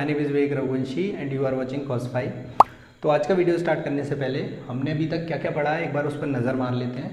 My name is Vivek Raghuvanshi and you are watching cos 5। तो आज का वीडियो स्टार्ट करने से पहले हमने अभी तक क्या क्या पढ़ा है एक बार उस पर नज़र मार लेते हैं।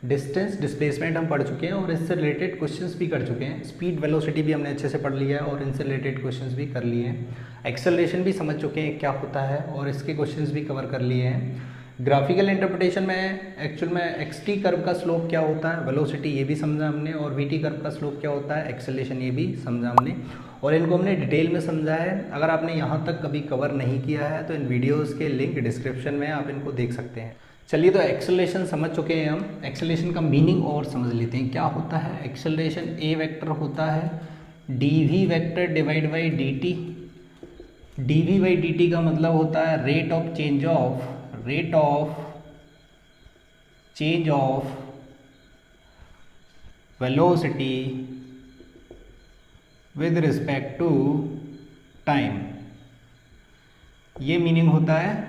डिस्टेंस डिस्प्लेसमेंट हम पढ़ चुके हैं और इससे रिलेटेड क्वेश्चंस भी कर चुके हैं। स्पीड वेलोसिटी भी हमने अच्छे से पढ़ लिया है और इनसे रिलेटेड क्वेश्चंस भी कर लिए हैं। एक्सेलरेशन भी समझ चुके हैं क्या होता है और इसके क्वेश्चंस भी कवर कर लिए हैं। ग्राफिकल इंटरप्रिटेशन में एक्चुअल में एक्स-टी कर्व का स्लोप क्या होता है, वेलोसिटी ये भी समझा हमने, और वी-टी कर्व का स्लोप क्या होता है, एक्सेलरेशन ये भी समझा हमने, और इनको हमने डिटेल में समझा है। अगर आपने यहाँ तक कभी कवर नहीं किया है तो इन वीडियोस के लिंक डिस्क्रिप्शन में आप इनको देख सकते हैं। चलिए, तो एक्सेलरेशन समझ चुके हैं हम। एक्सेलरेशन का मीनिंग और समझ लेते हैं क्या होता है। एक्सेलरेशन ए वेक्टर होता है d v vector divide by d t. D v by d t का मतलब होता है rate of change of velocity with respect to time. ये मीनिंग होता है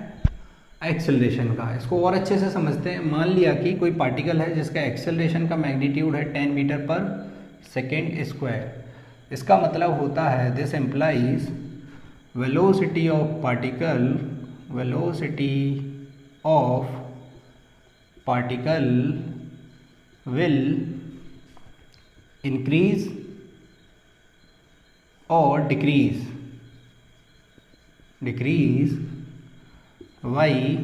एक्सेलरेशन का। इसको और अच्छे से समझते हैं। मान लिया कि कोई पार्टिकल है जिसका एक्सेलरेशन का मैग्नीट्यूड है 10 मीटर पर सेकेंड स्क्वायर। इसका मतलब होता है this implies velocity of particle will increase और डिक्रीज बाई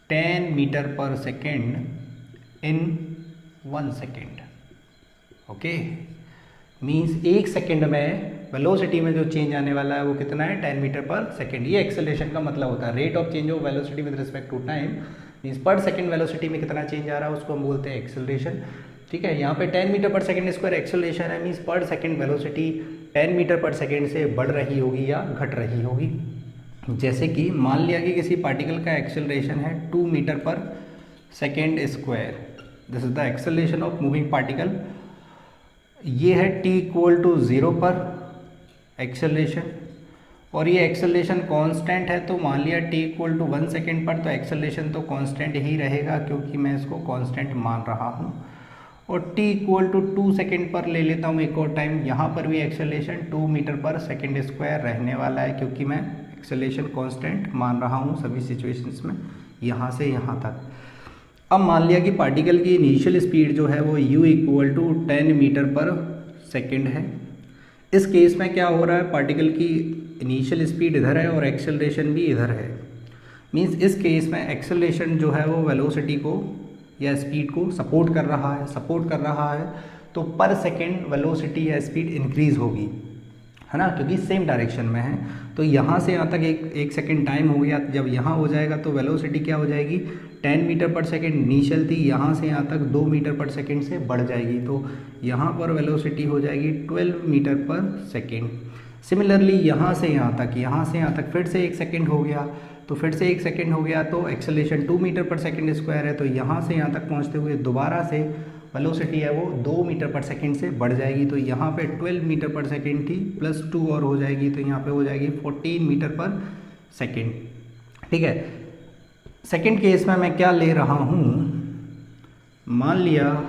10 मीटर पर second in 1 second. Okay, means 1 second में वेलोसिटी में जो चेंज आने वाला है वो कितना है, 10 मीटर पर सेकेंड। ये एक्सेलरेशन का मतलब होता है। Rate of change of velocity with respect to time means पर सेकेंड वेलोसिटी में कितना चेंज आ रहा है उसको हम बोलते हैं एक्सेलरेशन। ठीक है, यहाँ पे 10 मीटर पर सेकेंड स्क्वायर एक्सेलरेशन है, मीन्स पर सेकेंड वेलोसिटी 10 मीटर पर सेकेंड से बढ़ रही होगी या घट रही होगी। जैसे कि मान लिया कि किसी पार्टिकल का एक्सेलरेशन है 2 मीटर पर second square. This is the acceleration of moving particle. ये है t=0 पर एक्सेलरेशन, और ये एक्सेलरेशन कांस्टेंट है। तो मान लिया t=1 सेकेंड पर, तो एक्सेलरेशन तो कांस्टेंट ही रहेगा क्योंकि मैं इसको कांस्टेंट मान रहा हूँ। और t=2 सेकेंड पर ले लेता हूँ एक और टाइम। यहाँ पर भी एक्सेलरेशन 2 मीटर पर सेकेंड स्क्वायर रहने वाला है क्योंकि मैं एक्सेलरेशन कांस्टेंट मान रहा हूँ सभी सिचुएशंस में, यहाँ से यहाँ तक। अब मान लिया कि पार्टिकल की इनिशियल स्पीड जो है वो u=10 मीटर पर सेकेंड है। इस केस में क्या हो रहा है, पार्टिकल की इनिशियल स्पीड इधर है और एक्सेलरेशन भी इधर है। मीन्स इस केस में एक्सेलरेशन जो है वो वेलोसिटी को या स्पीड को सपोर्ट कर रहा है। तो पर सेकेंड वेलोसिटी या स्पीड इंक्रीज होगी, है ना, क्योंकि सेम डायरेक्शन में है। तो यहाँ से यहाँ तक एक सेकेंड टाइम हो गया। जब यहाँ हो जाएगा तो वेलोसिटी क्या हो जाएगी, 10 मीटर पर सेकेंड इनिशियल थी, यहाँ से यहाँ तक 2 मीटर पर सेकेंड से बढ़ जाएगी। तो यहाँ पर वेलोसिटी हो जाएगी 12 मीटर पर सेकेंड। सिमिलरली यहाँ से यहाँ तक फिर से 1 सेकेंड हो गया। तो फिर से 1 सेकेंड हो गया तो एक्सेलरेशन 2 मीटर पर सेकेंड स्क्वायर है। तो यहाँ से यहाँ तक पहुँचते हुए दोबारा से वेलोसिटी है वो 2 मीटर पर सेकेंड से बढ़ जाएगी। तो यहाँ पे 12 मीटर पर सेकेंड थी, प्लस 2 और हो जाएगी, तो यहाँ पे हो जाएगी 14 मीटर पर सेकेंड। ठीक है, सेकेंड केस में मैं क्या ले रहा हूँ, मान लिया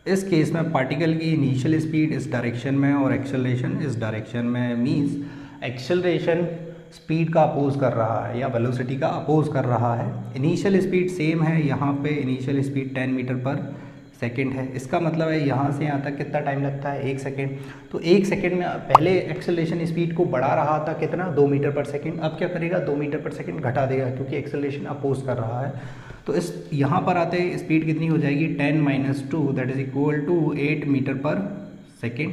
इस केस में पार्टिकल की इनिशियल स्पीड इस डायरेक्शन में और एक्सेलरेशन इस डायरेक्शन में। मीन्स एक्सेलरेशन स्पीड का अपोज कर रहा है या वेलोसिटी का अपोज कर रहा है। इनिशियल स्पीड सेम है, यहाँ पे इनिशियल स्पीड 10 मीटर पर सेकेंड है। इसका मतलब है यहाँ से यहाँ तक कितना टाइम लगता है, 1 सेकेंड। तो 1 सेकेंड में पहले एक्सेलरेशन स्पीड को बढ़ा रहा था कितना, 2 मीटर पर सेकेंड। अब क्या करेगा, 2 मीटर पर सेकेंड घटा देगा क्योंकि एक्सेलरेशन अपोज कर रहा है। तो इस यहाँ पर आते स्पीड कितनी हो जाएगी, 10 - 2 that is equal to 8 metre पर सेकेंड।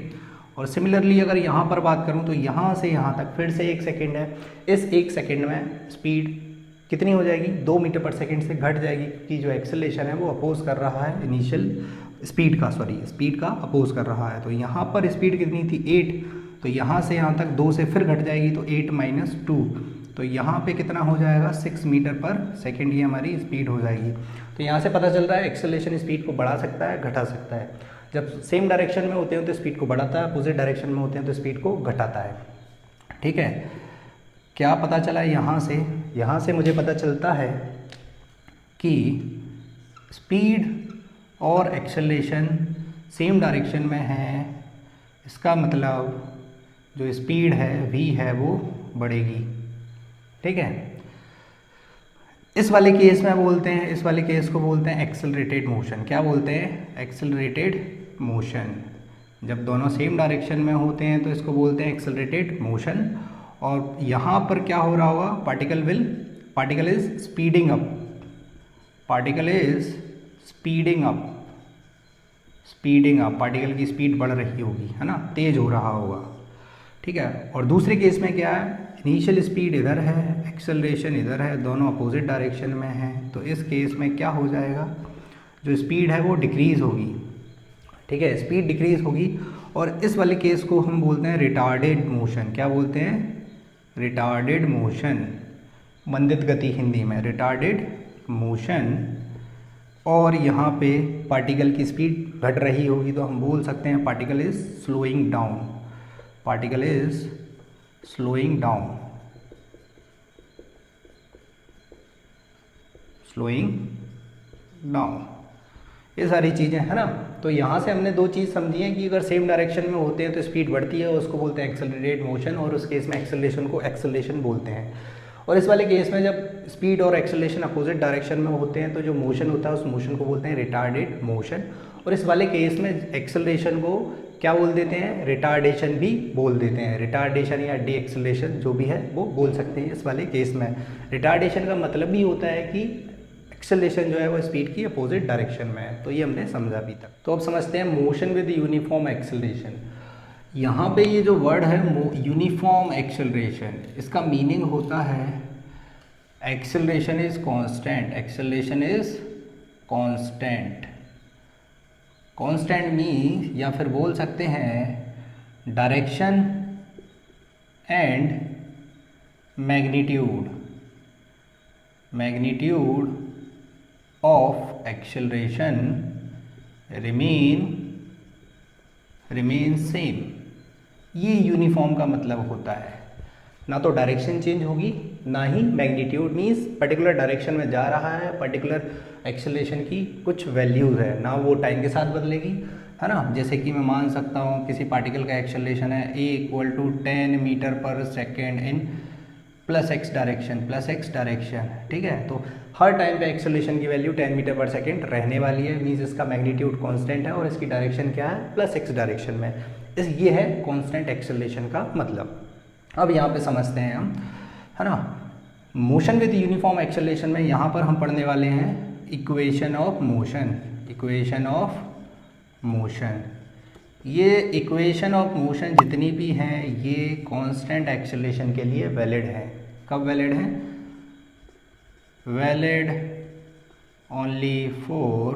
और सिमिलरली अगर यहाँ पर बात करूँ तो यहाँ से यहाँ तक फिर से 1 सेकेंड है। इस 1 सेकेंड में स्पीड कितनी हो जाएगी, 2 मीटर पर सेकेंड से घट जाएगी क्योंकि जो एक्सेलरेशन है वो अपोज कर रहा है इनिशियल स्पीड का अपोज कर रहा है। तो यहाँ पर स्पीड कितनी थी, 8। तो यहाँ से यहाँ तक 2 से फिर घट जाएगी तो 8 - 2। तो यहाँ पे कितना हो जाएगा, 6 मीटर पर सेकेंड ये हमारी स्पीड हो जाएगी। तो यहाँ से पता चल रहा है एक्सेलरेशन स्पीड को बढ़ा सकता है, घटा सकता है। जब सेम डायरेक्शन में होते हैं तो स्पीड को बढ़ाता है, अपोजिट डायरेक्शन में होते हैं तो स्पीड को घटाता है। ठीक है, क्या पता चला यहाँ से मुझे पता चलता है कि स्पीड और एक्सेलरेशन सेम डायरेक्शन में है। इसका मतलब जो स्पीड है v है वो बढ़ेगी। ठीक है, इस वाले केस में बोलते हैं, इस वाले केस को बोलते हैं एक्सेलरेटेड मोशन। क्या बोलते हैं? Accelerated motion. जब दोनों सेम डायरेक्शन में होते हैं तो इसको बोलते हैं एक्सेलरेटेड मोशन। और यहाँ पर क्या हो रहा होगा? Particle is speeding up, particle is speeding up, particle की स्पीड बढ़ रही होगी, है ना, तेज हो रहा होगा। ठीक है, और दूसरे केस में क्या है? इनिशियल स्पीड इधर है, एक्सेलरेशन इधर है, दोनों अपोजिट डायरेक्शन में हैं। तो इस केस में क्या हो जाएगा? जो स्पीड है वो डिक्रीज़ होगी। ठीक है, स्पीड डिक्रीज़ होगी। और इस वाले केस को हम बोलते हैं रिटार्डेड मोशन। क्या बोलते हैं? रिटार्डेड मोशन, मंदित गति हिंदी में, रिटार्डेड मोशन। और यहाँ पे पार्टिकल की स्पीड घट रही होगी तो हम बोल सकते हैं particle is slowing down, particle is slowing down, slowing down. ये सारी चीज़ें है ना। तो यहाँ से हमने दो चीज़ समझी हैं कि अगर सेम डायरेक्शन में होते हैं तो स्पीड बढ़ती है, उसको बोलते हैं एक्सेलरेटेड मोशन, और उस केस में एक्सेलरेशन को एक्सेलरेशन बोलते हैं। और इस वाले केस में जब स्पीड और एक्सेलरेशन अपोजिट डायरेक्शन में होते हैं तो जो मोशन होता है उस मोशन को बोलते हैं रिटार्डेड मोशन। और इस वाले केस में एक्सेलरेशन को क्या बोल देते हैं? रिटार्डेशन भी बोल देते हैं। रिटार्डेशन या डी एक्सेलरेशन जो भी है वो बोल सकते हैं इस वाले केस में। रिटार्डेशन का मतलब भी होता है कि एक्सेलरेशन जो है वो स्पीड की अपोजिट डायरेक्शन में है। तो ये हमने समझा अभी तक। तो अब समझते हैं मोशन विद यूनिफॉर्म एक्सेलरेशन। यहाँ पे ये जो वर्ड है यूनिफॉर्म एक्सेलरेशन, इसका मीनिंग होता है acceleration is constant, acceleration is constant. Constant means, या फिर बोल सकते हैं direction and magnitude, magnitude of acceleration remain same. ये यूनिफॉर्म का मतलब होता है। ना तो डायरेक्शन चेंज होगी, ना ही मैग्नीट्यूड, मीन्स पर्टिकुलर डायरेक्शन में जा रहा है, पर्टिकुलर एक्सेलरेशन की कुछ वैल्यूज़ है, ना वो टाइम के साथ बदलेगी, है ना। जैसे कि मैं मान सकता हूँ किसी पार्टिकल का एक्सेलरेशन है a = 10 मीटर पर second in plus x direction, ठीक है। तो हर टाइम पे एक्सेलरेशन की वैल्यू 10 मीटर पर सेकेंड रहने वाली है, मीन्स इसका मैग्नीट्यूड कांस्टेंट है और इसकी डायरेक्शन क्या है? प्लस एक्स डायरेक्शन में। ये है कांस्टेंट एक्सेलरेशन का मतलब। अब यहाँ पे समझते हैं हम, है ना। मोशन विद यूनिफॉर्म एक्सेलरेशन में यहाँ पर हम पढ़ने वाले हैं equation of motion, equation of motion. ये इक्वेशन ऑफ मोशन जितनी भी हैं ये कांस्टेंट एक्सेलरेशन के लिए वैलिड है। कब वैलिड है? Valid only for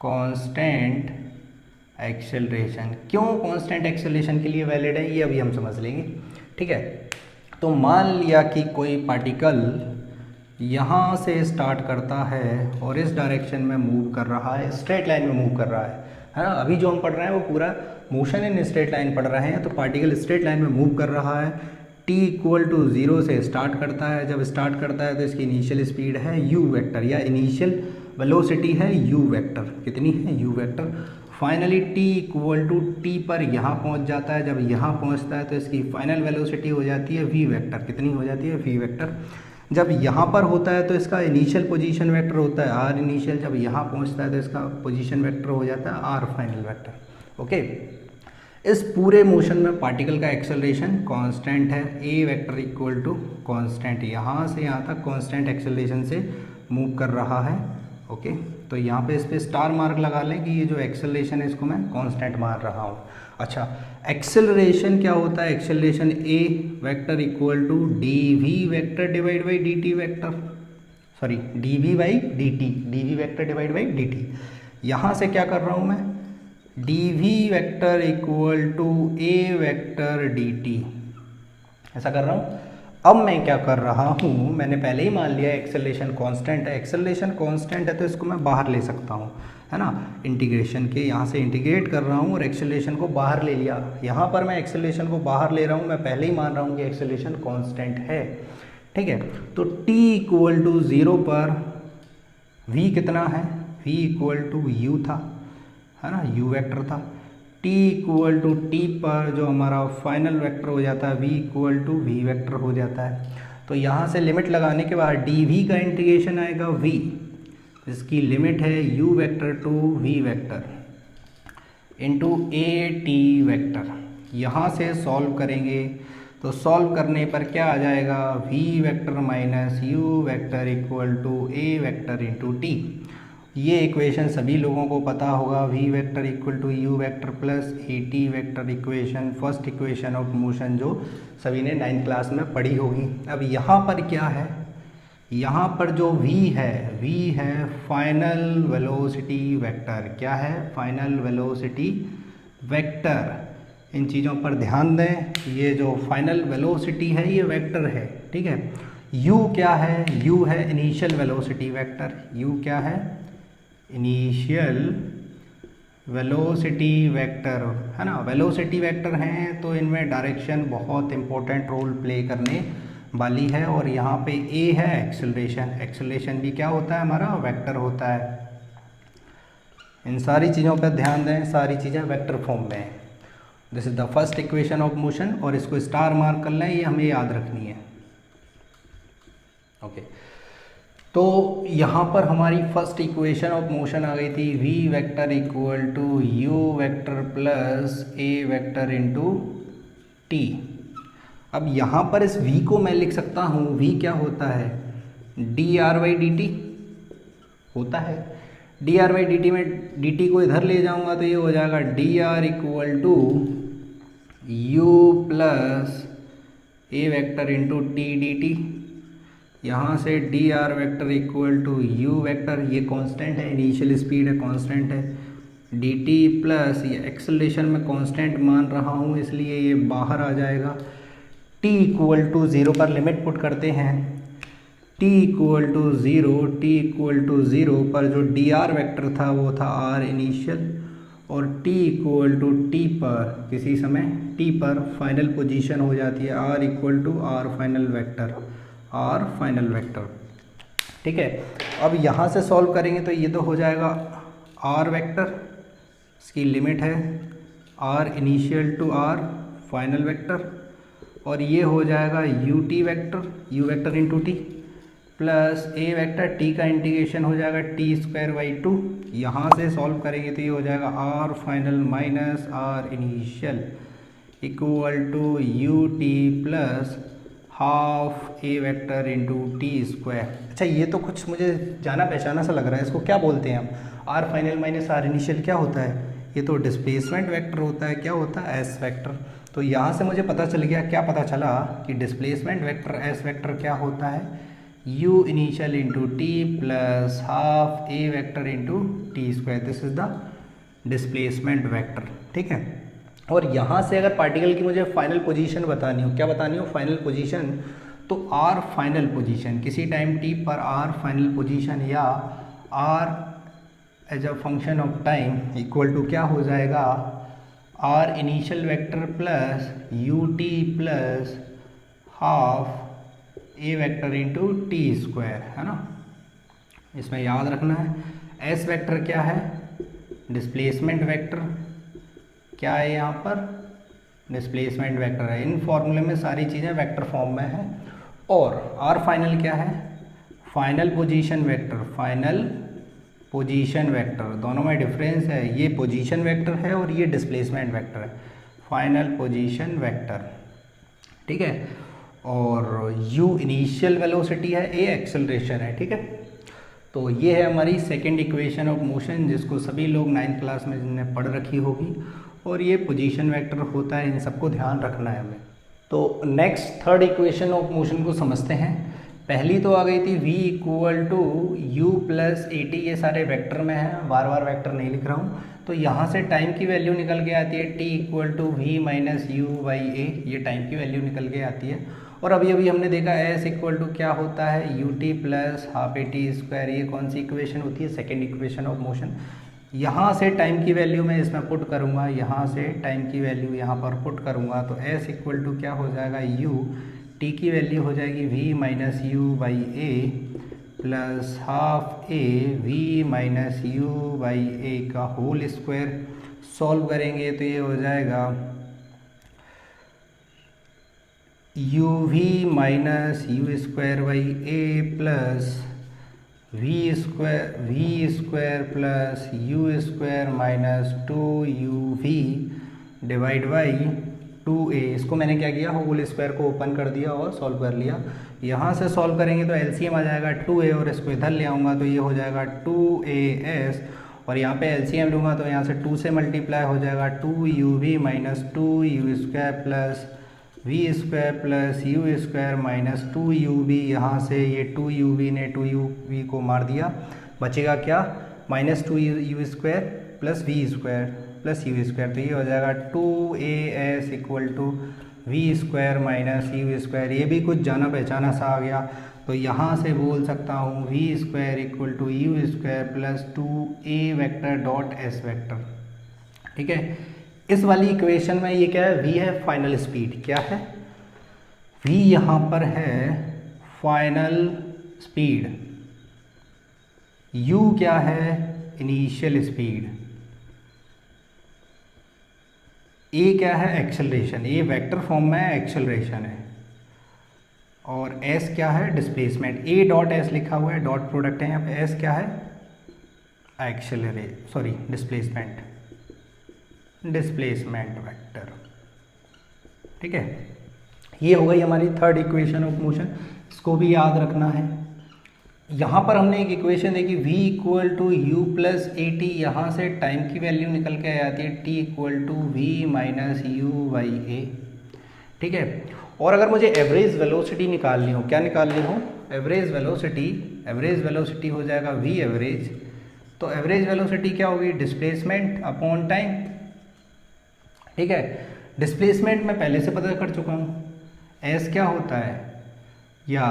constant acceleration. क्यों कांस्टेंट एक्सेलरेशन के लिए वैलिड है ये अभी हम समझ लेंगे, ठीक है। तो मान लिया कि कोई पार्टिकल यहाँ से स्टार्ट करता है और इस डायरेक्शन में मूव कर रहा है, स्ट्रेट लाइन में मूव कर रहा है ना। अभी जो हम पढ़ रहे हैं वो पूरा मोशन इन स्ट्रेट लाइन पढ़ रहे हैं। तो पार्टिकल स्ट्रेट लाइन में मूव कर रहा है, t = 0 से स्टार्ट करता है। जब स्टार्ट करता है तो इसकी इनिशियल स्पीड है u वेक्टर, या इनिशियल वेलोसिटी है u वेक्टर। कितनी है? u vector. Finally t = t पर यहाँ पहुँच जाता है। जब यहाँ पहुँचता है तो इसकी फाइनल वेलोसिटी हो जाती है v वेक्टर। कितनी हो जाती है? v vector. जब यहाँ पर होता है तो इसका इनिशियल पोजीशन वेक्टर होता है r इनिशियल। जब यहाँ पहुँचता है तो इसका पोजीशन वेक्टर हो जाता है r फाइनल वेक्टर। ओके, इस पूरे मोशन में पार्टिकल का एक्सेलरेशन कांस्टेंट है, a वेक्टर = कांस्टेंट। यहाँ से यहाँ तक कांस्टेंट एक्सेलरेशन से मूव कर रहा है। ओके, तो यहाँ पे इस पर स्टार मार्क लगा लें कि ये जो एक्सेलरेशन है इसको मैं कांस्टेंट मान रहा हूँ। अच्छा, एक्सेलरेशन क्या होता है? Acceleration a vector = dv vector divide by dt vector, sorry dv by dt, dv vector divide by dt। यहाँ से क्या कर रहा हूँ मैं? dv vector = a vector dt, ऐसा कर रहा हूँ। अब मैं क्या कर रहा हूँ, मैंने पहले ही मान लिया एक्सेलरेशन कांस्टेंट है। एक्सेलरेशन कांस्टेंट है तो इसको मैं बाहर ले सकता हूँ, है ना। इंटीग्रेशन के यहाँ से इंटीग्रेट कर रहा हूँ और एक्सेलरेशन को बाहर ले लिया। यहाँ पर मैं एक्सेलरेशन को बाहर ले रहा हूँ, मैं पहले ही मान रहा हूँ कि एक्सेलरेशन कांस्टेंट है, ठीक है। तो t = 0 पर v कितना है? v = u था, है ना, u वेक्टर था। टी इक्वल टू टी पर जो हमारा फाइनल वेक्टर हो जाता है v equal to v vector हो जाता है। तो यहाँ से लिमिट लगाने के बाद डी वी का इंटीग्रेशन आएगा वी, इसकी लिमिट है u vector to v vector into a t vector. यहाँ से सॉल्व करेंगे तो सॉल्व करने पर क्या आ जाएगा, v vector minus u vector equal to a vector into t. ये इक्वेशन सभी लोगों को पता होगा, v vector equal to u vector plus a t vector equation, first equation of motion जो सभी ने 9th क्लास में पढ़ी होगी। अब यहाँ पर क्या है, यहाँ पर जो v है फाइनल वेलोसिटी वेक्टर। क्या है, फाइनल वेलोसिटी वेक्टर। इन चीज़ों पर ध्यान दें, ये जो फाइनल वेलोसिटी है ये वेक्टर है, ठीक है। u क्या है, u है इनिशियल वेलोसिटी वेक्टर। u क्या है, इनिशियल वेलोसिटी वेक्टर, है ना। वेलोसिटी वेक्टर हैं तो इनमें डायरेक्शन बहुत इंपॉर्टेंट रोल प्ले करने वाली है। और यहाँ पे a है एक्सेलरेशन, एक्सेलरेशन भी क्या होता है हमारा, वेक्टर होता है। इन सारी चीज़ों पर ध्यान दें, सारी चीज़ें वेक्टर फॉर्म में हैं। This is the first equation of motion, और इसको स्टार मार्क कर लें, ये हमें याद रखनी है। ओके तो यहाँ पर हमारी फर्स्ट इक्वेशन ऑफ मोशन आ गई थी v vector equal to u vector plus a vector into t। अब यहाँ पर इस v को मैं लिख सकता हूँ, v क्या होता है, dr/dt होता है। dr/dt में dt को इधर ले जाऊँगा तो ये हो जाएगा dr equal to u plus a vector into t dt। यहाँ से d r vector equal to u vector, ये कांस्टेंट है, इनिशियल स्पीड है कांस्टेंट है, डी टी प्लस ये एक्सेलरेशन में कांस्टेंट मान रहा हूँ इसलिए ये बाहर आ जाएगा। टी इक्वल टू ज़ीरो पर लिमिट पुट करते हैं, टी इक्वल टू ज़ीरो पर जो डी आर वैक्टर था वो था आर इनिशियल, और टी इक्वल टू टी पर किसी समय टी पर फाइनल पोजीशन हो जाती है r equal to r final vector, r final vector, ठीक है। अब यहाँ से सॉल्व करेंगे तो ये तो हो जाएगा आर वेक्टर, इसकी लिमिट है r initial to r final vector, और ये हो जाएगा u t vector, u vector into t plus a vector, t का इंटीग्रेशन हो जाएगा टी स्क्वायर बाई टू। यहाँ से सॉल्व करेंगे तो ये हो जाएगा r final minus r initial equal to u t plus half a vector into t square. अच्छा ये तो कुछ मुझे जाना पहचाना सा लग रहा है, इसको क्या बोलते हैं हम, r final minus r initial क्या होता है, ये तो डिस्प्लेसमेंट वेक्टर होता है, क्या होता है, एस वेक्टर। तो यहाँ से मुझे पता चल गया, क्या पता चला कि डिस्प्लेसमेंट वेक्टर एस वेक्टर क्या होता है, you initial into t plus half a vector into t square, this is the displacement vector, ठीक है। और यहाँ से अगर पार्टिकल की मुझे फाइनल पोजीशन बतानी हो, क्या बतानी हो, फाइनल पोजीशन, तो आर फाइनल पोजीशन किसी टाइम टी पर आर फाइनल पोजीशन या r as a function of time equal to क्या हो जाएगा, r initial vector plus u t plus half a vector into t square, है ना। इसमें याद रखना है एस वेक्टर क्या है, डिस्प्लेसमेंट वेक्टर, क्या है यहाँ पर, डिस्प्लेसमेंट वेक्टर है। इन फॉर्मूले में सारी चीज़ें वेक्टर फॉर्म में हैं। और आर फाइनल क्या है, final position vector, final position vector, दोनों में डिफरेंस है, ये पोजीशन वेक्टर है और ये डिस्प्लेसमेंट वेक्टर है, फाइनल पोजीशन वेक्टर, ठीक है। और यू इनिशियल वेलोसिटी है, ए एक्सेलरेशन है, ठीक है। तो ये है हमारी सेकंड इक्वेशन ऑफ मोशन, जिसको सभी लोग 9th क्लास में जिन्हें पढ़ रखी होगी, और ये पोजीशन वेक्टर होता है, इन सबको ध्यान रखना है हमें। तो next third equation of motion को समझते हैं। पहली तो आ गई थी v equal to u plus a t, ये सारे वेक्टर में हैं, बार बार वेक्टर नहीं लिख रहा हूँ। तो यहाँ से टाइम की वैल्यू निकल के आती है t equal to v minus u by a, ये टाइम की वैल्यू निकल के आती है। और अभी अभी हमने देखा s इक्वल टू क्या होता है, you t plus half a t square, ये कौन सी इक्वेशन होती है, सेकेंड इक्वेशन ऑफ मोशन। यहाँ से टाइम की वैल्यू मैं इसमें पुट करूँगा, यहाँ से टाइम की वैल्यू यहाँ पर पुट करूँगा, तो s इक्वल टू क्या हो जाएगा, u, t की वैल्यू हो जाएगी v minus u by a plus half a v minus u by a का होल स्क्वायर। सॉल्व करेंगे तो ये हो जाएगा u v minus u square by a plus v square plus u square minus 2uv divide by 2a। इसको मैंने क्या किया, होल स्क्वायर को ओपन कर दिया और सॉल्व कर लिया। यहाँ से सॉल्व करेंगे तो एलसीएम आ जाएगा 2a और इसको इधर ले आऊँगा तो ये हो जाएगा 2as और यहाँ पे एलसीएम लूँगा तो यहाँ से 2 से मल्टीप्लाई हो जाएगा 2uv minus 2u square plus v square plus u square minus 2uv। यहाँ से ये 2uv ने 2uv को मार दिया, बचेगा क्या, minus 2u square plus v square plus u square. तो ये हो जाएगा 2as equal to v square minus u square. ये भी कुछ जाना पहचाना सा आ गया, तो यहाँ से बोल सकता हूँ v square equal to u square plus 2a vector dot s vector. ठीक है, इस वाली इक्वेशन में ये क्या है, v है फाइनल स्पीड। क्या है, v यहाँ पर है फाइनल स्पीड, u क्या है, इनिशियल स्पीड, a क्या है, एक्सेलरेशन, a वेक्टर फॉर्म में एक्सेलरेशन है, और s क्या है, डिस्प्लेसमेंट। a डॉट एस लिखा हुआ है, डॉट प्रोडक्ट है यहाँ पे, s क्या है, डिस्प्लेसमेंट वेक्टर। ठीक है, ये हो गई हमारी थर्ड इक्वेशन ऑफ मोशन, इसको भी याद रखना है। यहाँ पर हमने एक इक्वेशन देखी v equal to u plus a t, यहाँ से टाइम की वैल्यू निकल के आ जाती है t equal to v minus u by a. ठीक है, और अगर मुझे एवरेज वेलोसिटी निकालनी हो, क्या निकालनी हो, एवरेज वेलोसिटी हो जाएगा v एवरेज। तो एवरेज वेलोसिटी क्या होगी, डिस्प्लेसमेंट अपॉन टाइम। ठीक है, डिस्प्लेसमेंट मैं पहले से पता कर चुका हूँ, s क्या होता है, या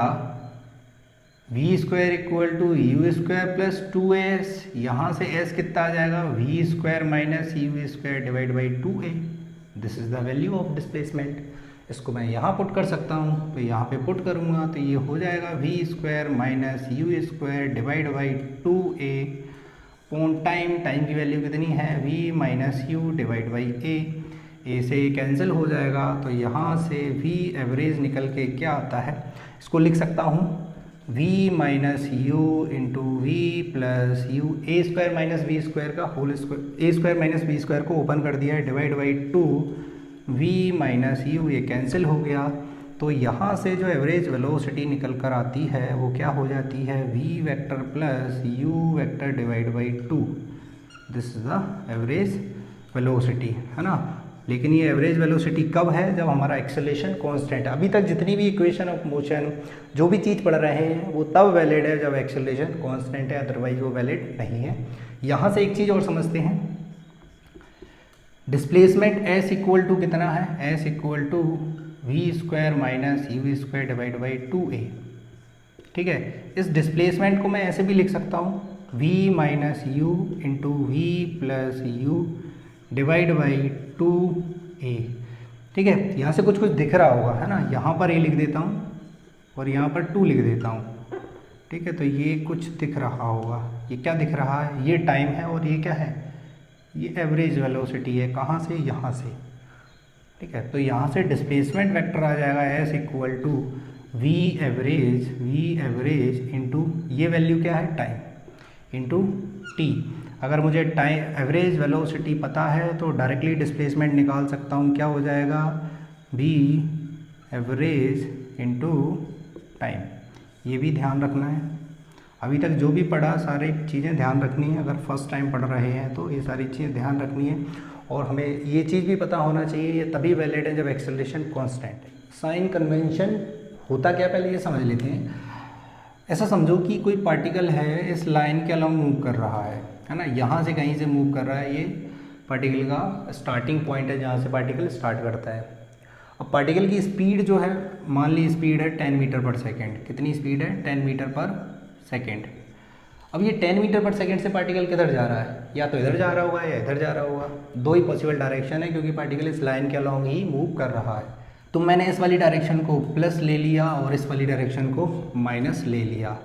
v square equal to u square plus 2as, यहाँ से s कितना आ जाएगा, v square minus u square divide by 2a। This is the value of displacement. इसको मैं यहाँ पुट कर सकता हूँ, तो यहाँ पे पुट करूँगा तो ये हो जाएगा v square minus u square divide by 2a upon time की वैल्यू कितनी है, v minus u divide by a से कैंसिल हो जाएगा। तो यहाँ से v एवरेज निकल के क्या आता है, इसको लिख सकता हूँ v minus u into v plus u, a square minus b square का whole square, a square minus b square को ओपन कर दिया है, divide by 2v minus u, ये कैंसिल हो गया। तो यहाँ से जो एवरेज वेलोसिटी निकल कर आती है वो क्या हो जाती है, v vector plus u vector divide by 2। This is the average velocity, है ना। लेकिन ये एवरेज वेलोसिटी कब है, जब हमारा एक्सेलरेशन कांस्टेंट है। अभी तक जितनी भी इक्वेशन ऑफ मोशन जो भी चीज़ पढ़ रहे हैं वो तब वैलिड है जब एक्सेलरेशन कांस्टेंट है, अदरवाइज वो वैलिड नहीं है। यहाँ से एक चीज़ और समझते हैं, डिस्प्लेसमेंट s इक्वल टू कितना है, s equal to v square minus u square divide by 2a। ठीक है, इस डिस्प्लेसमेंट को मैं ऐसे भी लिख सकता हूँ, v minus u into v plus u divide by 2a। ठीक है, यहाँ से कुछ दिख रहा होगा, है ना, यहाँ पर a लिख देता हूँ और यहाँ पर 2 लिख देता हूँ। ठीक है, तो ये कुछ दिख रहा होगा, ये क्या दिख रहा है, ये टाइम है और ये क्या है, ये एवरेज वेलोसिटी है। कहाँ से, यहाँ से। ठीक है, तो यहाँ से डिस्प्लेसमेंट वेक्टर आ जाएगा s equal to v average into ये वैल्यू क्या है, टाइम इंटू t। अगर मुझे टाइम एवरेज वेलोसिटी पता है तो डायरेक्टली डिस्प्लेसमेंट निकाल सकता हूँ, क्या हो जाएगा, v एवरेज इंटू टाइम। ये भी ध्यान रखना है, अभी तक जो भी पढ़ा सारी चीज़ें ध्यान रखनी है। अगर फर्स्ट टाइम पढ़ रहे हैं तो ये सारी चीज़ें ध्यान रखनी है, और हमें ये चीज़ भी पता होना चाहिए ये तभी वैलिड है जब एक्सेलरेशन कांस्टेंट है। साइन कन्वेंशन होता क्या, पहले ये समझ लेते हैं। ऐसा समझो कि कोई पार्टिकल है, इस लाइन के अलॉन्ग मूव कर रहा है ना, यहाँ से कहीं से मूव कर रहा है, ये पार्टिकल का स्टार्टिंग पॉइंट है जहाँ से पार्टिकल स्टार्ट करता है। अब पार्टिकल की स्पीड जो है, मान ली स्पीड है 10 मीटर पर सेकेंड। कितनी स्पीड है, 10 मीटर पर सेकेंड। अब ये 10 मीटर पर सेकेंड से पार्टिकल किधर जा रहा है, या तो इधर जा रहा होगा या इधर जा रहा होगा। दो ही पॉसिबल डायरेक्शन है, क्योंकि पार्टिकल इस लाइन के अलॉन्ग ही मूव कर रहा है। तो मैंने इस वाली डायरेक्शन को प्लस ले लिया और इस वाली डायरेक्शन को माइनस ले लिया।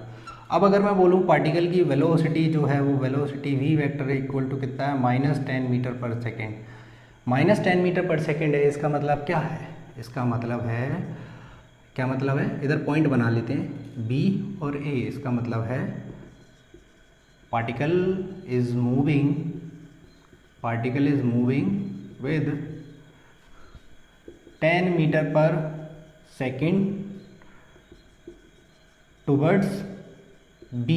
अब अगर मैं बोलूँ पार्टिकल की वेलोसिटी जो है वो velocity v vector equal to कितना है -10 मीटर पर सेकेंड। -10 मीटर पर सेकेंड है, इसका मतलब क्या है? इसका मतलब है, क्या मतलब है? इधर पॉइंट बना लेते हैं B और A। इसका मतलब है particle is moving with 10 metre पर सेकेंड टुवर्ड्स B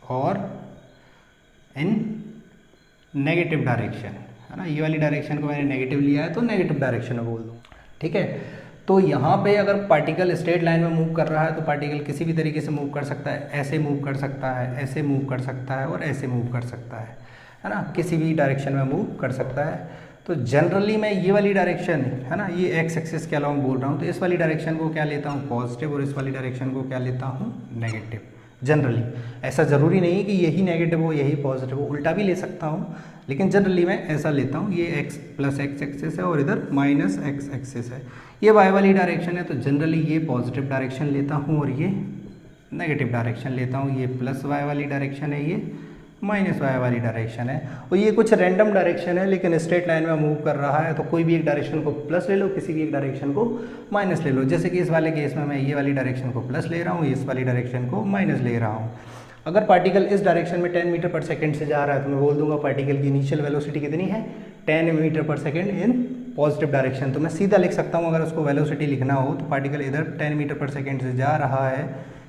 और इन नेगेटिव डायरेक्शन, है ना। ये वाली डायरेक्शन को मैंने नेगेटिव लिया है तो नेगेटिव डायरेक्शन में बोल दूँ, ठीक है। तो यहाँ पे अगर पार्टिकल स्ट्रेट लाइन में मूव कर रहा है तो पार्टिकल किसी भी तरीके से मूव कर सकता है, ऐसे मूव कर सकता है, ऐसे मूव कर सकता है और ऐसे मूव कर सकता है ना। किसी भी डायरेक्शन में मूव कर सकता है। तो जनरली मैं ये वाली डायरेक्शन, है ना, ये एक्स एक्सिस के अलॉन्ग बोल रहा हूँ, तो इस वाली डायरेक्शन को क्या लेता हूँ? पॉजिटिव, और इस वाली डायरेक्शन को क्या लेता हूँ? नेगेटिव। जनरली ऐसा ज़रूरी नहीं कि यही नेगेटिव हो यही पॉजिटिव हो, उल्टा भी ले सकता हूँ, लेकिन जनरली मैं ऐसा लेता हूँ। ये x प्लस एक्स एक्सिस है और इधर माइनस एक्स एक्सिस है। ये y वाली डायरेक्शन है तो जनरली ये पॉजिटिव डायरेक्शन लेता हूँ और ये नेगेटिव डायरेक्शन लेता हूँ। ये प्लस y वाली डायरेक्शन है, ये माइनस y वाली डायरेक्शन है। और ये कुछ रैंडम डायरेक्शन है लेकिन स्ट्रेट लाइन में मूव कर रहा है, तो कोई भी एक डायरेक्शन को प्लस ले लो, किसी भी एक डायरेक्शन को माइनस ले लो। जैसे कि इस वाले केस में मैं ये वाली डायरेक्शन को प्लस ले रहा हूँ, इस वाली डायरेक्शन को माइनस ले रहा हूँ। अगर पार्टिकल इस डायरेक्शन में 10 मीटर पर सेकेंड से जा रहा है तो मैं बोल दूंगा पार्टिकल की इनिशियल वेलोसिटी कितनी है? 10 मीटर पर सेकेंड इन पॉजिटिव डायरेक्शन। तो मैं सीधा लिख सकता हूँ, अगर उसको वेलोसिटी लिखना हो तो पार्टिकल इधर 10 मीटर पर सेकेंड से जा रहा है,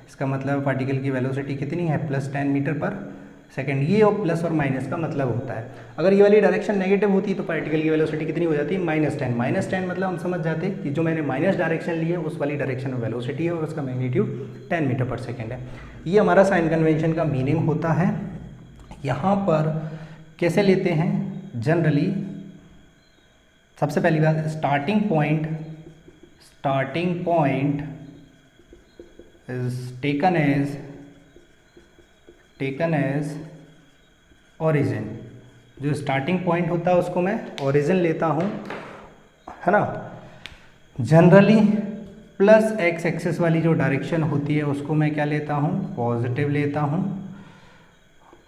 इसका मतलब पार्टिकल की वेलोसिटी कितनी है? +10 मीटर पर सेकेंड। ये और प्लस और माइनस का मतलब होता है। अगर ये वाली डायरेक्शन नेगेटिव होती तो पार्टिकल की वेलोसिटी कितनी हो जाती है? -10। -10 मतलब हम समझ जाते हैं कि जो मैंने माइनस डायरेक्शन ली है उस वाली डायरेक्शन में वेलोसिटी है और उसका मैग्नीट्यूड 10 मीटर पर सेकेंड है। ये हमारा साइन कन्वेंशन का मीनिंग होता है। यहाँ पर कैसे लेते हैं? जनरली सबसे पहली बात, starting point is taken as origin. जो स्टार्टिंग पॉइंट होता है उसको मैं ओरिजिन लेता हूँ, है ना। जनरली प्लस एक्स एक्सिस वाली जो डायरेक्शन होती है उसको मैं क्या लेता हूँ? पॉजिटिव लेता हूँ,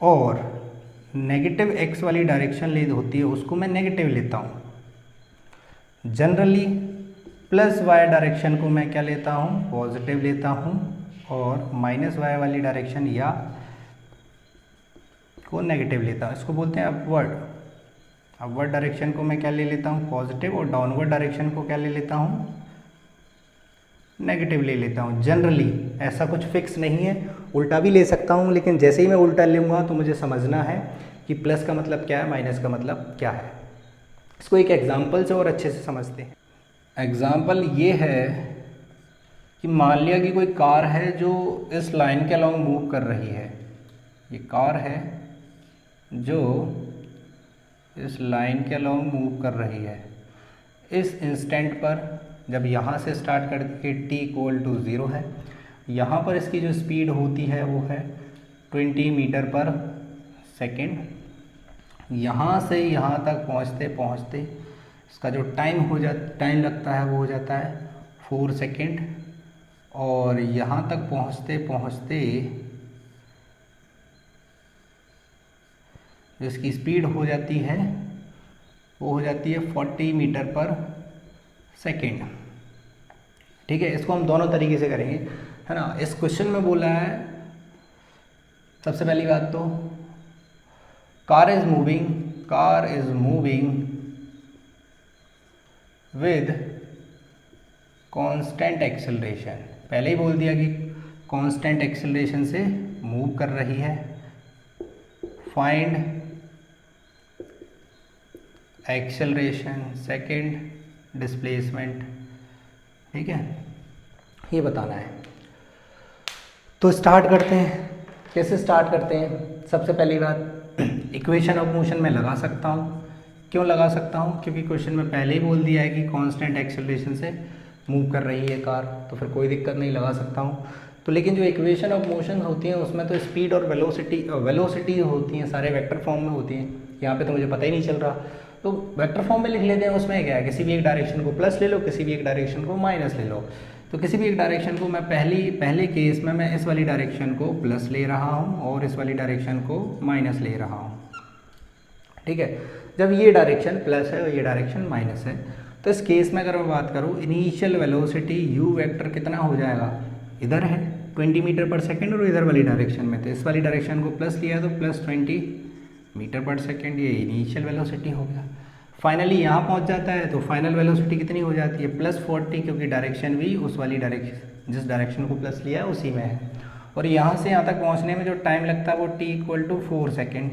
और नेगेटिव एक्स वाली डायरेक्शन होती है उसको मैं नेगेटिव लेता हूँ। जनरली प्लस वाई डायरेक्शन को मैं क्या लेता हूँ? पॉजिटिव लेता हूँ, और माइनस वाई वाली डायरेक्शन या को नेगेटिव लेता हूँ। इसको बोलते हैं अपवर्ड डायरेक्शन को मैं क्या ले लेता हूँ? पॉजिटिव, और डाउनवर्ड डायरेक्शन को क्या ले लेता हूँ? नेगेटिव ले लेता हूँ। जनरली ऐसा कुछ फिक्स नहीं है, उल्टा भी ले सकता हूँ, लेकिन जैसे ही मैं उल्टा लूँगा तो मुझे समझना है कि प्लस का मतलब क्या है, माइनस का मतलब क्या है। इसको एक एग्जाम्पल से और अच्छे से समझते हैं। एग्जाम्पल ये है कि मान लिया कि कोई कार है जो इस लाइन के अलॉन्ग मूव कर रही है। ये कार है जो इस लाइन के अलॉन्ग मूव कर रही है। इस इंस्टेंट पर जब यहाँ से स्टार्ट करके t = 0 है, यहाँ पर इसकी जो स्पीड होती है वो है 20 मीटर पर सेकेंड। यहाँ से यहाँ तक पहुँचते पहुँचते इसका जो टाइम लगता है वो हो जाता है 4 सेकेंड, और यहाँ तक पहुँचते पहुँचते जो इसकी स्पीड हो जाती है वो हो जाती है 40 मीटर पर सेकेंड। ठीक है, इसको हम दोनों तरीके से करेंगे, है ना। इस क्वेश्चन में बोला है सबसे पहली बात तो car is moving with constant acceleration. पहले ही बोल दिया कि कांस्टेंट एक्सेलरेशन से मूव कर रही है। Find acceleration second displacement. ठीक है, ये बताना है। तो स्टार्ट करते हैं। कैसे स्टार्ट करते हैं? सबसे पहली बात, इक्वेशन ऑफ मोशन में लगा सकता हूँ। क्यों लगा सकता हूँ? क्योंकि क्वेश्चन में पहले ही बोल दिया है कि कांस्टेंट एक्सेलरेशन से मूव कर रही है कार, तो फिर कोई दिक्कत नहीं, लगा सकता हूँ। तो लेकिन जो इक्वेशन ऑफ मोशन होती हैं उसमें तो स्पीड और वेलोसिटी होती हैं, सारे वेक्टर फॉर्म में होती हैं। यहाँ पे तो मुझे पता ही नहीं चल रहा, तो वेक्टर फॉर्म में लिख लेते हैं। उसमें क्या है, किसी भी एक डायरेक्शन को प्लस ले लो, किसी भी एक डायरेक्शन को माइनस ले लो। तो किसी भी एक डायरेक्शन को मैं पहले केस में मैं इस वाली डायरेक्शन को प्लस ले रहा हूँ और इस वाली डायरेक्शन को माइनस ले रहा हूँ, ठीक है। जब ये डायरेक्शन प्लस है और ये डायरेक्शन माइनस है, तो इस केस में अगर मैं बात करूँ इनिशियल वेलोसिटी यू वेक्टर कितना हो जाएगा, इधर है 20 मीटर पर सेकेंड और इधर वाली डायरेक्शन में, तो इस वाली डायरेक्शन को प्लस लिया तो प्लस 20 मीटर पर सेकेंड, ये इनिशियल वेलोसिटी हो गया। फाइनली यहाँ पहुँच जाता है तो फाइनल वेलोसिटी कितनी हो जाती है, प्लस 40, क्योंकि डायरेक्शन भी उस वाली डायरेक्शन जिस डायरेक्शन को प्लस लिया है उसी में है। और यहाँ से यहाँ तक पहुँचने में जो टाइम लगता है वो t = 4 सेकेंड।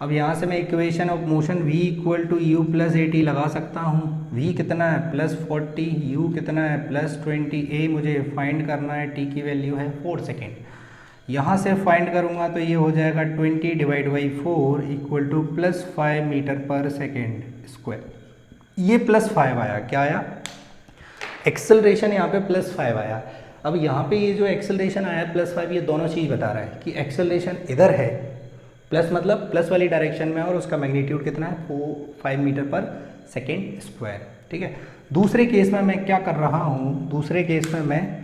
अब यहाँ से मैं equation of motion v = u + at लगा सकता हूँ। v कितना है +40, u कितना है +20, a मुझे फाइंड करना है, t की वैल्यू है 4 सेकेंड। यहाँ से फाइंड करूँगा तो ये हो जाएगा 20 / 4 = +5 मीटर पर सेकेंड स्क्वायर। ये +5 आया, क्या आया, एक्सेलरेशन यहाँ पे +5 आया। अब यहाँ पे ये जो एक्सेलरेशन आया +5, ये दोनों चीज़ बता रहा है कि एक्सेलरेशन इधर है, प्लस मतलब प्लस वाली डायरेक्शन में, और उसका मैग्नीट्यूड कितना है 5 मीटर पर सेकेंड स्क्वायर, ठीक है। दूसरे केस में मैं क्या कर रहा हूँ, दूसरे केस में मैं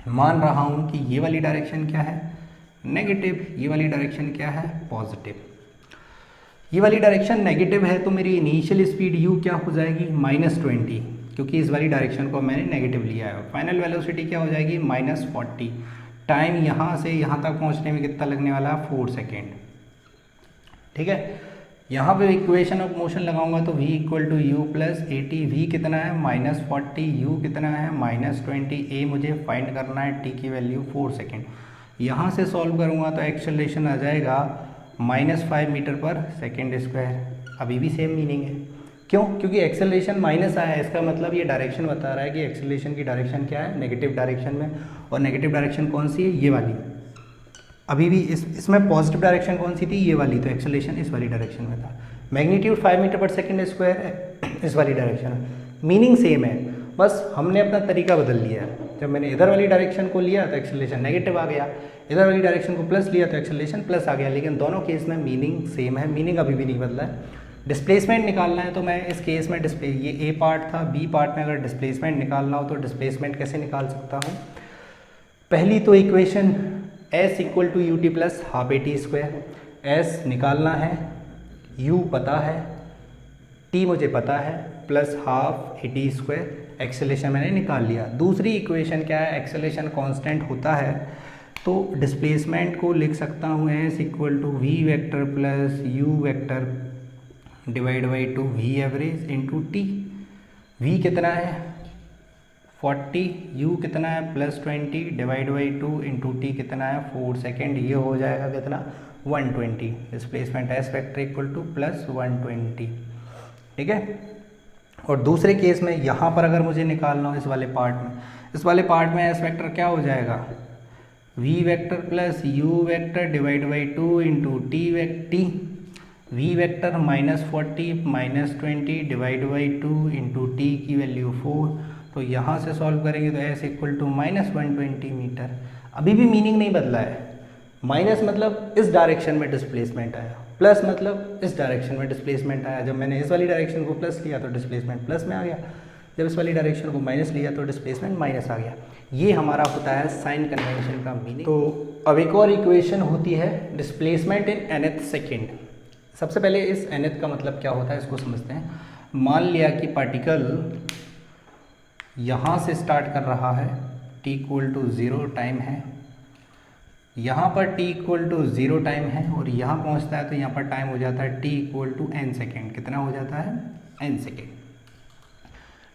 मान रहा हूँ कि ये वाली डायरेक्शन क्या है, नेगेटिव, ये वाली डायरेक्शन क्या है, पॉजिटिव। ये वाली डायरेक्शन नेगेटिव है तो मेरी इनिशियल स्पीड u क्या हो जाएगी, -20, क्योंकि इस वाली डायरेक्शन को मैंने नेगेटिव लिया है। फाइनल वेलोसिटी क्या हो जाएगी, -40। टाइम यहाँ से यहाँ तक पहुँचने में कितना लगने वाला है, 4 सेकेंड, ठीक है। यहाँ पे इक्वेशन ऑफ मोशन लगाऊंगा तो v = u + at, v कितना है -40, u कितना है -20, a मुझे फाइंड करना है, t की वैल्यू 4 सेकेंड। यहाँ से सॉल्व करूँगा तो एक्सेलरेशन आ जाएगा -5 मीटर पर सेकेंड स्क्वायर। अभी भी सेम मीनिंग है, क्यों, क्योंकि एक्सेलरेशन माइनस आया है, इसका मतलब ये डायरेक्शन बता रहा है कि एक्सेलरेशन की डायरेक्शन क्या है, नेगेटिव डायरेक्शन में। और नेगेटिव डायरेक्शन कौन सी है, ये वाली। अभी भी इसमें पॉजिटिव डायरेक्शन कौन सी थी, ये वाली, तो एक्सेलरेशन इस वाली डायरेक्शन में था। मैग्नीट्यूड 5 मीटर पर सेकेंड स्क्वायर है, इस वाली डायरेक्शन में, मीनिंग सेम है, बस हमने अपना तरीका बदल लिया है। जब मैंने इधर वाली डायरेक्शन को लिया तो एक्सेलरेशन नेगेटिव आ गया, इधर वाली डायरेक्शन को प्लस लिया तो एक्सेलरेशन प्लस आ गया, लेकिन दोनों केस में मीनिंग सेम है, मीनिंग अभी भी नहीं बदला है। डिस्प्लेसमेंट निकालना है तो मैं इस केस में ये ए पार्ट था, बी पार्ट में अगर डिस्प्लेसमेंट निकालना हो तो डिस्प्लेसमेंट कैसे निकाल सकता हूँ। पहली तो equation s = ut + ½ at², s निकालना है, u पता है, t मुझे पता है, +½ at², एक्सेलरेशन मैंने निकाल लिया। दूसरी इक्वेशन क्या है, एक्सेलरेशन कांस्टेंट होता है तो डिस्प्लेसमेंट को लिख सकता हूँ s = v vector + u vector / 2 v average × t। v कितना है 40, u कितना है +20 / 2 × t कितना है 4 सेकेंड, ये हो जाएगा कितना 120। डिस्प्लेसमेंट s वेक्टर = +120, ठीक है। और दूसरे केस में यहाँ पर अगर मुझे निकालना हो इस वाले पार्ट में s वेक्टर क्या हो जाएगा, v vector + u vector / 2 × t, v vector -40 -20 / 2 × t की वैल्यू 4। तो यहाँ से सॉल्व करेंगे तो s = -120 मीटर। अभी भी मीनिंग नहीं बदला है, माइनस मतलब इस डायरेक्शन में डिस्प्लेसमेंट आया, प्लस मतलब इस डायरेक्शन में डिस्प्लेसमेंट आया। जब मैंने इस वाली डायरेक्शन को प्लस लिया तो डिस्प्लेसमेंट प्लस में आ गया, जब इस वाली डायरेक्शन को माइनस लिया तो डिस्प्लेसमेंट माइनस आ गया। ये हमारा होता है साइन कन्वेंशन का मीनिंग। तो अब एक और इक्वेशन होती है डिस्प्लेसमेंट इन nth सेकेंड। सबसे पहले इस nth का मतलब क्या होता है इसको समझते हैं। मान लिया कि पार्टिकल यहाँ से स्टार्ट कर रहा है, t = 0 टाइम है, यहाँ पर t = 0 टाइम है, और यहाँ पहुँचता है तो यहाँ पर टाइम हो जाता है t = n सेकेंड। कितना हो जाता है, n सेकेंड।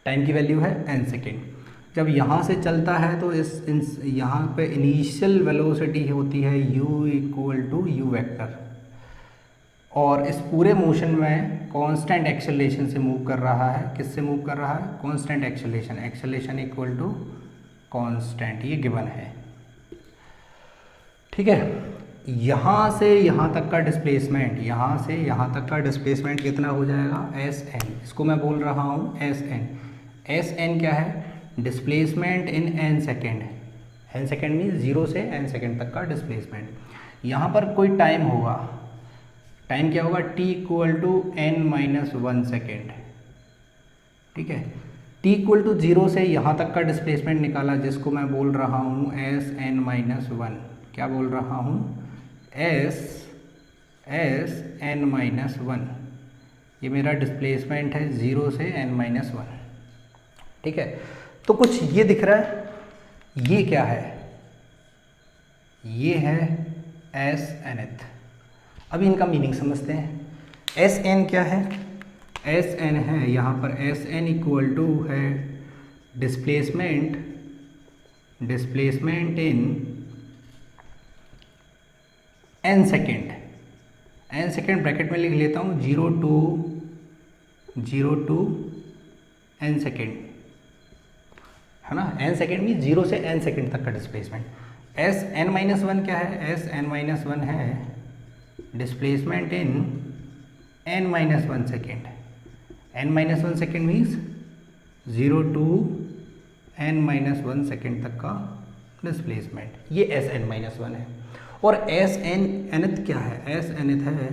टाइम की वैल्यू है n सेकेंड। जब यहाँ से चलता है तो यहाँ पे इनिशियल वेलोसिटी होती है u = u वेक्टर, और इस पूरे मोशन में कांस्टेंट एक्सेलरेशन से मूव कर रहा है। किससे मूव कर रहा है, कांस्टेंट एक्सेलरेशन। एक्सेलरेशन = कांस्टेंट, ये गिवन है, ठीक है। यहाँ से यहाँ तक का डिस्प्लेसमेंट, यहाँ से यहाँ तक का डिस्प्लेसमेंट कितना हो जाएगा, Sn। इसको मैं बोल रहा हूँ Sn। Sn क्या है, displacement in n second. n second means 0 से n सेकेंड तक का डिस्प्लेसमेंट। यहाँ पर कोई टाइम होगा, टाइम क्या होगा, t = n - 1 सेकेंड, ठीक है। t इक्वल टू 0 से यहाँ तक का डिस्प्लेसमेंट निकाला, जिसको मैं बोल रहा हूँ एस एन माइनस वन। क्या बोल रहा हूँ? S n minus one. ये मेरा डिस्प्लेसमेंट है 0 से n माइनस वन। ठीक है, तो कुछ ये दिख रहा है, ये क्या है? ये है एस nth। अभी इनका मीनिंग समझते हैं। एस एन क्या है? एस एन है यहाँ पर एस एन इक्वल टू है displacement in n second. n second bracket में लिख लेता हूँ, 0 टू n सेकेंड, है ना। n सेकेंड मीन 0 से n सेकेंड तक का displacement. S n minus one क्या है? एस एन माइनस वन है displacement in n minus one second. n minus one second means 0 to n minus one second तक का डिस्प्लेसमेंट, ये S n minus one है। और एस एन nth क्या है? एस nth है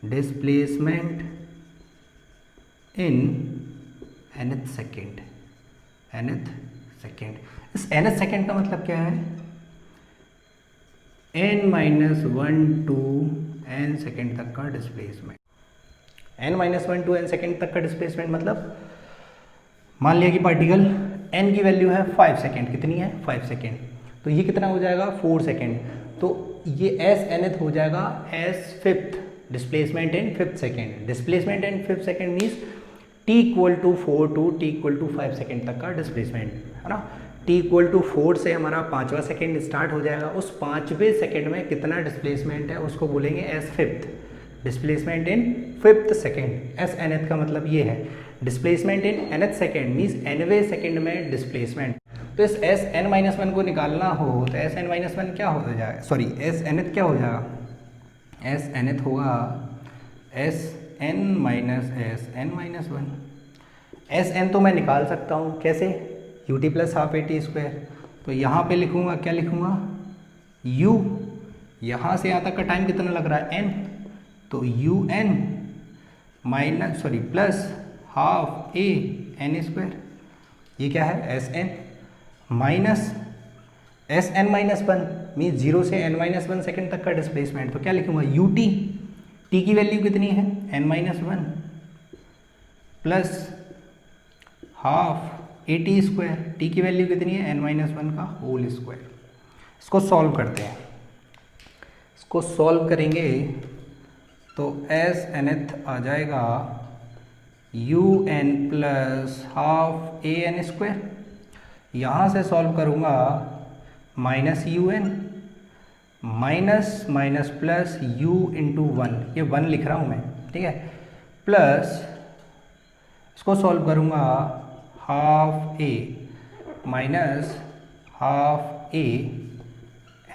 displacement in nth second. nth second, इस nth second का मतलब क्या है? n minus one two n second तक का displacement. n minus one two n second तक का डिस्प्लेसमेंट मतलब मान लिया कि पार्टिकल n की वैल्यू है 5 सेकेंड। कितनी है? 5 सेकेंड। तो ये कितना हो जाएगा? 4 सेकेंड। तो ये एस nth हो जाएगा s fifth, displacement in fifth second. Displacement in fifth second means t equal to 4 to t equal to 5 second तक का डिस्प्लेसमेंट, है ना। t इक्वल टू 4 से हमारा 5वां सेकेंड स्टार्ट हो जाएगा। उस 5वें सेकेंड में कितना डिस्प्लेसमेंट है उसको बोलेंगे S fifth, displacement in fifth second. S nth का मतलब ये है displacement in nth second means nवें सेकेंड में डिस्प्लेसमेंट। तो इस एस एन माइनस वन को निकालना हो तो एस एन माइनस वन क्या हो जाएगा? सॉरी, एस nth क्या हो जाएगा? एस nth होगा s n minus s n minus one. S n तो मैं निकाल सकता हूँ, कैसे? U t plus half a t square. तो यहाँ पे लिखूँगा, क्या लिखूँगा? u, यहाँ से यहाँ तक का टाइम कितना लग रहा है? n, तो u n minus plus half a n square. ये क्या है? S n minus s n minus one mean 0 से n माइनस वन सेकेंड तक का डिस्प्लेसमेंट। तो क्या लिखूँगा? यू टी, टी की वैल्यू कितनी है? n minus one plus half a t square, T की वैल्यू कितनी है? n माइनस वन का होल स्क्वायर। इसको सॉल्व करते हैं। इसको सॉल्व करेंगे तो एस nth आ जाएगा u n plus half a n square. यहाँ से सॉल्व करूँगा minus u n minus minus plus u into one, ये वन लिख रहा हूँ मैं, ठीक है, प्लस इसको सॉल्व करूँगा half a minus half a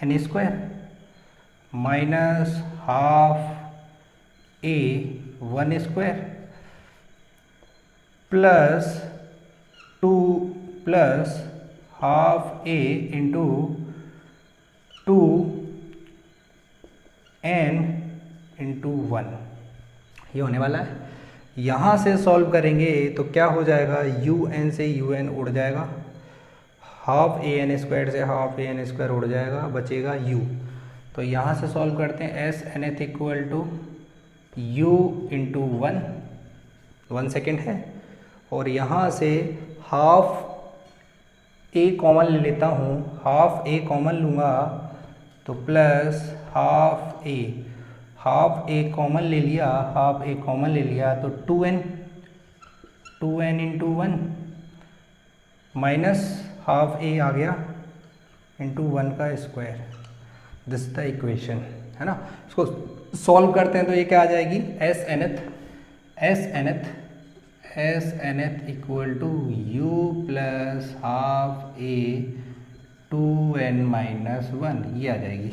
n square minus half a one square plus 2 plus half a into 2 n into one, ये होने वाला है। यहाँ से सॉल्व करेंगे तो क्या हो जाएगा? यू एन से यू एन उड़ जाएगा, हाफ ए एन स्क्वायर से हाफ ए एन स्क्वायर उड़ जाएगा, बचेगा u। तो यहाँ से सॉल्व करते हैं s n th equal to u into one, 1 second है, और यहाँ से हाफ ए कॉमन ले लेता हूँ, हाफ ए कॉमन लूँगा तो प्लस हाफ ए कॉमन ले लिया, हाफ ए कॉमन ले लिया तो 2n into one minus half a आ गया इंटू वन का स्क्वायर। दिस द इक्वेशन, है ना। इसको सॉल्व करते हैं तो ये क्या आ जाएगी? S nth equal to u plus half a 2n minus one, ये आ जाएगी,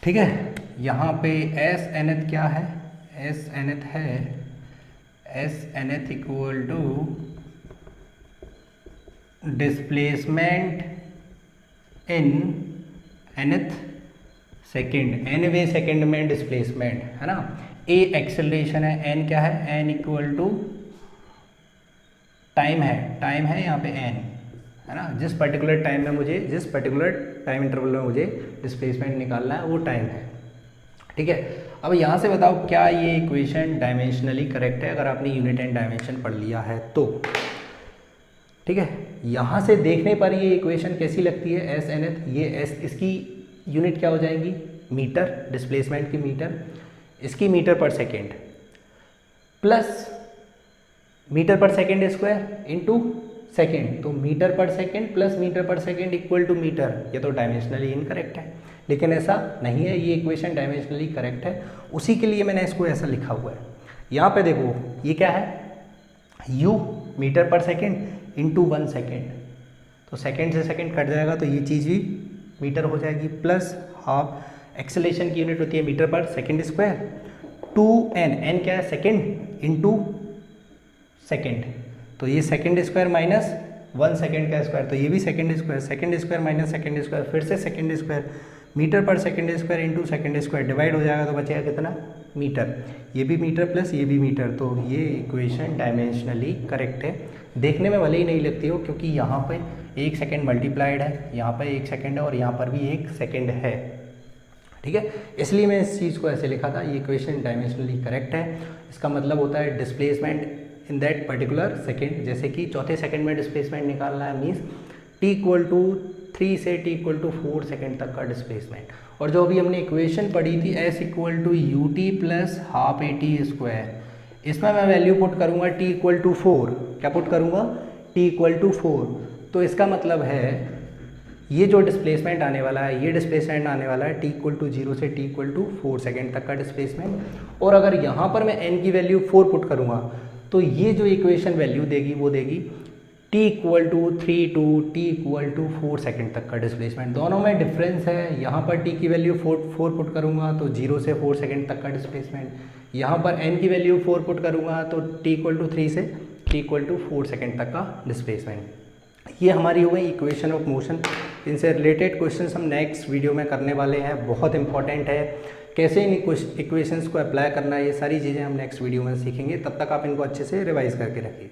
ठीक है। यहाँ पे एस nth क्या है? एस nth है s nth equal to displacement in nth second, nवें सेकेंड में डिस्प्लेसमेंट, है ना। ए एक्सेलरेशन है, n क्या है? n इक्वल टू टाइम है यहाँ पे n, है ना, जिस पर्टिकुलर टाइम इंटरवल में मुझे डिस्प्लेसमेंट निकालना है वो टाइम है। ठीक है, अब यहाँ से बताओ क्या ये इक्वेशन डायमेंशनली करेक्ट है, अगर आपने यूनिट एंड डायमेंशन पढ़ लिया है तो। ठीक है, यहाँ से देखने पर ये इक्वेशन कैसी लगती है, एस nth, ये एस इसकी यूनिट क्या हो जाएंगी, मीटर, डिस्प्लेसमेंट की मीटर, इसकी मीटर पर सेकेंड, प्लस मीटर पर सेकेंड स्क्वायर इंटू सेकेंड, तो मीटर पर सेकेंड प्लस मीटर पर सेकेंड इक्वल टू मीटर। ये तो डायमेंशनली इनकरेक्ट है, लेकिन ऐसा नहीं है, ये इक्वेशन डायमेंशनली करेक्ट है, उसी के लिए मैंने इसको ऐसा लिखा हुआ है। यहाँ पे देखो ये क्या है, u मीटर पर सेकेंड इंटू 1 सेकेंड, तो सेकेंड से सेकेंड कट जाएगा तो ये चीज़ भी मीटर हो जाएगी, प्लस हाफ एक्सेलेरेशन की यूनिट होती है मीटर पर सेकेंड स्क्वायर, 2n, n क्या है सेकेंड इंटू सेकेंड, तो ये सेकेंड स्क्वायर माइनस 1 सेकेंड का स्क्वायर, तो ये भी second square minus second square, फिर से सेकेंड स्क्वायर, मीटर पर second square into second square, divide हो जाएगा तो बचेगा कितना, मीटर, ये भी मीटर प्लस ये भी मीटर, तो ये इक्वेशन डायमेंशनली करेक्ट है। देखने में भले ही नहीं लगती हो, क्योंकि यहाँ पे 1 सेकेंड मल्टीप्लाइड है, यहाँ पर 1 सेकेंड है और यहाँ पर भी 1 सेकेंड है। ठीक है, इसलिए मैं इस चीज़ को ऐसे लिखा था, ये इक्वेशन डायमेंशनली करेक्ट है। इसका मतलब होता है displacement in that particular second, जैसे कि चौथे सेकेंड में डिस्प्लेसमेंट निकालना है, मीन्स t इक्वल टू 3 से t इक्वल टू 4 सेकेंड तक का डिस्प्लेसमेंट। और जो अभी हमने इक्वेशन पढ़ी थी s equal to u t plus half a t square, इसमें मैं वैल्यू पुट करूँगा t इक्वल टू 4, क्या पुट करूँगा, t इक्वल टू 4, तो इसका मतलब है ये जो डिस्प्लेसमेंट आने वाला है, ये डिस्प्लेसमेंट आने वाला है t इक्वल टू 0 से t इक्वल टू 4 सेकेंड तक का डिस्प्लेसमेंट। और अगर यहाँ पर मैं n की वैल्यू 4 पुट करूँगा तो ये जो इक्वेशन वैल्यू देगी वो देगी t equal to 3 to t equal to 4 second तक का डिस्प्लेसमेंट। दोनों में डिफरेंस है, यहाँ पर t की वैल्यू 4 पुट करूँगा तो 0 से 4 सेकेंड तक का डिस्प्लेसमेंट, यहाँ पर n की वैल्यू 4 पुट करूँगा तो t इक्वल टू 3 से t इक्वल टू 4 सेकेंड तक का डिस्प्लेसमेंट। ये हमारी हो गई इक्वेशन ऑफ मोशन। इनसे रिलेटेड क्वेश्चंस हम नेक्स्ट वीडियो में करने वाले हैं, बहुत इंपॉर्टेंट है, कैसे इन इक्वेशंस को अप्लाई करना है, ये सारी चीज़ें हम नेक्स्ट वीडियो में सीखेंगे। तब तक आप इनको अच्छे से रिवाइज करके रखिए।